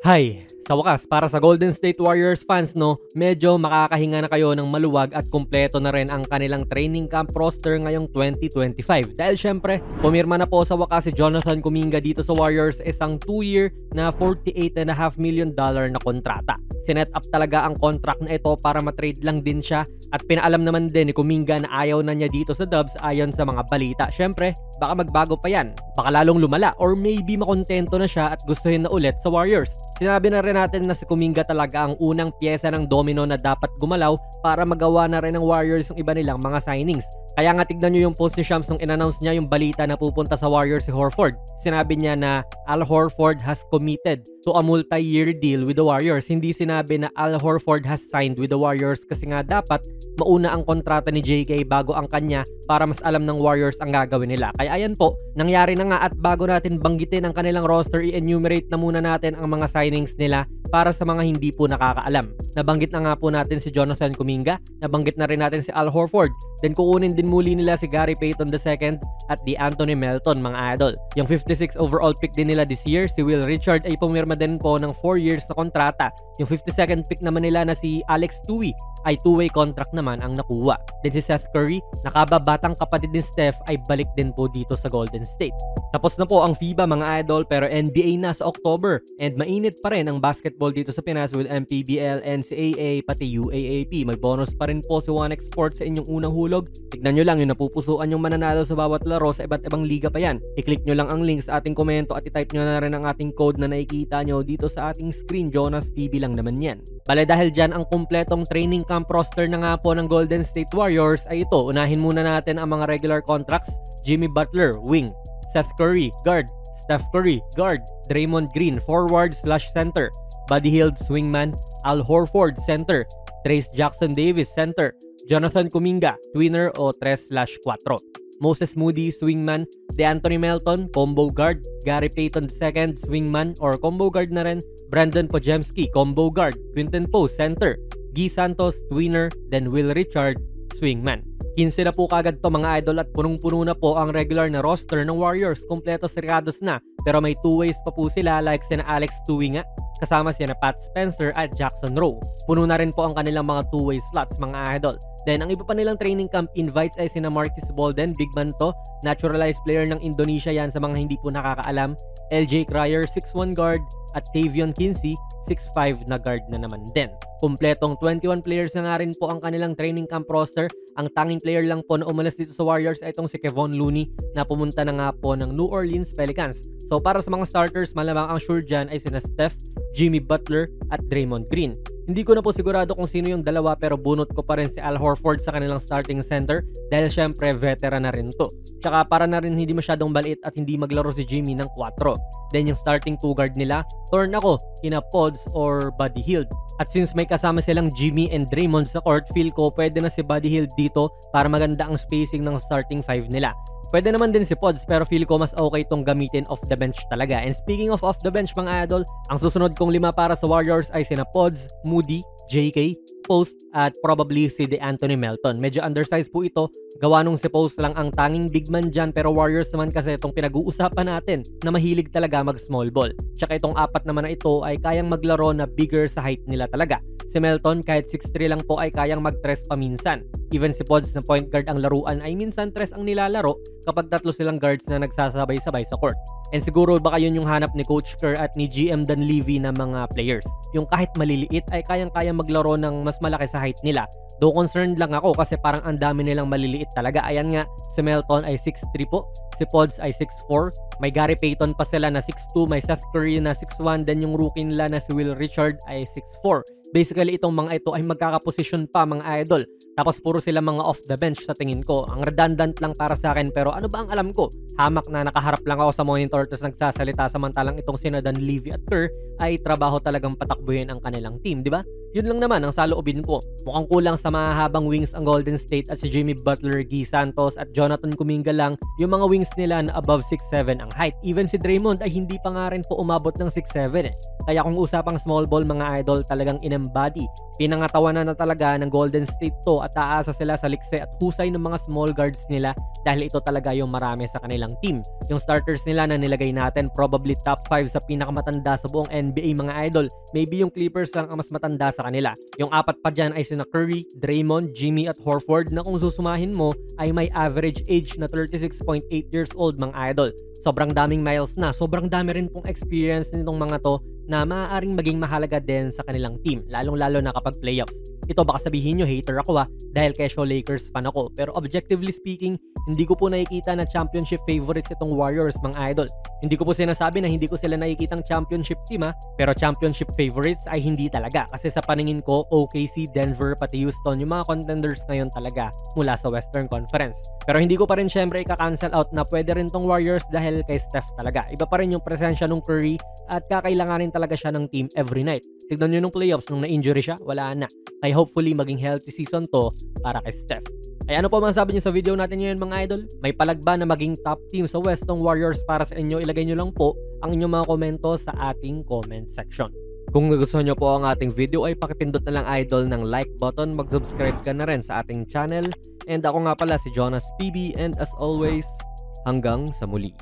Hay, sa wakas para sa Golden State Warriors fans no, medyo makakahinga na kayo ng maluwag at kumpleto na rin ang kanilang training camp roster ngayong 2025. Dahil syempre, pumirma na po sa wakas si Jonathan Kuminga dito sa Warriors isang 2-year na $48.5 million na kontrata. Sinet up talaga ang contract na ito para matrade lang din siya at pinaalam naman din ni Kuminga na ayaw na niya dito sa Dubs ayon sa mga balita. Syempre, baka magbago pa yan, baka lalong lumala or maybe makontento na siya at gustuhin na ulit sa Warriors. Sinabi na rin natin na si Kuminga talaga ang unang pyesa ng domino na dapat gumalaw para magawa na rin ng Warriors yung iba nilang mga signings. Kaya nga tignan nyo yung post ni Shams nung in-announce niya yung balita na pupunta sa Warriors si Horford. Sinabi niya na Al Horford has committed to a multi-year deal with the Warriors. Hindi sinabi na Al Horford has signed with the Warriors kasi nga dapat mauna ang kontrata ni JK bago ang kanya para mas alam ng Warriors ang gagawin nila. Kaya ayan po, nangyari na nga at bago natin banggitin ang kanilang roster, i-enumerate na muna natin ang mga signings nila para sa mga hindi po nakakaalam. Nabanggit na nga po natin si Jonathan Kuminga, nabanggit na rin natin si Al Horford, then kukunin din muli nila si Gary Payton II at De'Anthony Melton mga idol. Yung 56 overall pick din nila this year, si Will Richard ay pumirma din po ng 4 years na kontrata. Yung 52nd pick naman nila na si Alex Tui ay 2-way contract naman ang nakuha. Then si Seth Curry, nakababatang kapatid ni Steph, ay balik din po dito sa Golden State. Tapos na po ang FIBA mga idol pero NBA na sa October and mainit pa rin ang basketball dito sa Pinas with MPBL, NCAA, pati UAAP. May bonus pa rin po si 1x Sports sa inyong unang hulog. Tignan nyo lang yung napupusuan yung mananalo sa bawat laro sa iba't ibang liga pa yan. I-click nyo lang ang link sa ating komento at i-type nyo na rin ang ating code na nakikita nyo dito sa ating screen. Jonas PB lang naman yan. Bale dahil dyan ang kumpletong training camp roster na nga po ng Golden State Warriors ay ito. Unahin muna natin ang mga regular contracts. Jimmy Butler, wing. Seth Curry, guard. Steph Curry, guard. Draymond Green, forward/center. Buddy Hield, swingman. Al Horford, center. Trayce Jackson-Davis, center. Jonathan Kuminga, twinner o 3/4. Moses Moody, swingman. De'Anthony Melton, combo guard. Gary Payton II, swingman or combo guard na rin. Brandon Podziemski, combo guard. Quinton Post, center. Guy Santos, twinner. Then Will Richard, swingman. 15 na po kagad to mga idol at punong-puno na po ang regular na roster ng Warriors. Kompleto sirados na pero may 2 ways pa po sila like sina Alex Tui nga. Kasama sina Pat Spencer at Jackson Rowe. Puno na rin po ang kanilang mga 2-way slots mga idol. Then ang iba pa nilang training camp invites ay sina Marcus Bolden, big man to, naturalized player ng Indonesia yan sa mga hindi po nakakaalam. LJ Cryer, 6'1 guard at Tavion Kinsey, 6'5 na guard na naman din. Kumpletong 21 players na nga rin po ang kanilang training camp roster. Ang tanging player lang po na umalis dito sa Warriors ay itong si Kevon Looney na pumunta na nga po ng New Orleans Pelicans. So para sa mga starters, malamang ang sure dyan ay sina Steph, Jimmy Butler at Draymond Green. Hindi ko na po sigurado kung sino yung dalawa pero bunot ko pa rin si Al Horford sa kanilang starting center dahil syempre veteran na rin to. Tsaka para na rin hindi masyadong baliit at hindi maglaro si Jimmy ng 4. Then yung starting 2 guard nila, torn ako, kina Pods or Buddy Hield. At since may kasama silang Jimmy and Draymond sa court, feel ko pwede na si Buddy Hield dito para maganda ang spacing ng starting 5 nila. Pwede naman din si Pods pero feel ko mas okay itong gamitin off the bench talaga. And speaking of off the bench mga idol, ang susunod kong 5 para sa Warriors ay sina Pods, Moody, JK, Post at probably si De'Anthony Melton. Medyo undersized po ito. Gawa nung si Post lang ang tanging big man dyan pero Warriors naman kasi itong pinag-uusapan natin na mahilig talaga mag small ball. Tsaka itong 4 naman na ito ay kayang maglaro na bigger sa height nila talaga. Si Melton kahit 6'3 lang po ay kayang mag-tres paminsan. Even si Pods na point guard ang laruan ay minsan tres ang nilalaro kapag 3 silang guards na nagsasabay-sabay sa court. And siguro baka yun yung hanap ni Coach Kerr at ni GM Dan Levy na mga players. Yung kahit maliliit ay kayang-kayang maglaro ng mas malaki sa height nila. Though concerned lang ako kasi parang ang dami nilang maliliit talaga. Ayan nga, si Melton ay 6'3 po. Si Pods ay 6'4. May Gary Payton pa sila na 6'2. May Seth Curry na 6'1. Then yung rookie nila na si Will Richard ay 6'4. Basically itong mga ito ay magkakaposisyon pa mga idol. Tapos puro sila mga off the bench sa tingin ko. Ang redundant lang para sa akin pero ano ba ang alam ko? Hamak na nakaharap lang ako sa monitor tapos nagsasalita samantalang itong sina Dan Levy at Kerr ay trabaho talagang patakbuhin ang kanilang team, di ba? Yun lang naman ang saloobin ko. Mukhang kulang sa mahahabang wings ang Golden State at si Jimmy Butler, Guy Santos at Jonathan Kuminga lang yung mga wings nila na above 6'7 ang height. Even si Draymond ay hindi pa nga rin po umabot ng 6'7 eh. Kaya kung usapang small ball mga idol, talagang in-embody. Pinangatawanan na talaga ng Golden State to at aasa sila sa likse at husay ng mga small guards nila dahil ito talaga yung marami sa kanilang team. Yung starters nila na nilagay natin probably top 5 sa pinakamatanda sa buong NBA mga idol. Maybe yung Clippers lang ang mas matanda sa kanila. Yung apat pa dyan ay sina Curry, Draymond, Jimmy at Horford na kung susumahin mo ay may average age na 36.8 years old mga idol. Sobrang daming miles na, sobrang dami rin pong experience nitong mga to na maaaring maging mahalaga din sa kanilang team, lalong-lalo na kapag playoffs. Ito baka sabihin nyo, hater ako dahil kesyo Lakers fan ako. Pero objectively speaking, hindi ko po nakikita na championship favorites itong Warriors mga idol. Hindi ko po sinasabi na hindi ko sila nakikitang championship team pero championship favorites ay hindi talaga. Kasi sa paningin ko, OKC, Denver, pati Houston, yung mga contenders ngayon talaga mula sa Western Conference. Pero hindi ko pa rin syempre ika-cancel out na pwede rin tong Warriors dahil kay Steph talaga. Iba pa rin yung presensya ng Curry at kakailanganin talaga siya ng team every night. Tignan nyo nung playoffs, nung na-injury siya, wala na. Kaya hopefully maging healthy season to para kay Steph. Ay ano po masasabi niyo sa video natin ngayon mga idol? May palagba na maging top team sa West tong Warriors para sa inyo? Ilagay nyo lang po ang inyong mga komento sa ating comment section. Kung nagustuhan nyo po ang ating video ay pakipindot na lang idol ng like button, mag-subscribe ka na rin sa ating channel. And ako nga pala si Jonas PB and as always, hanggang sa muli.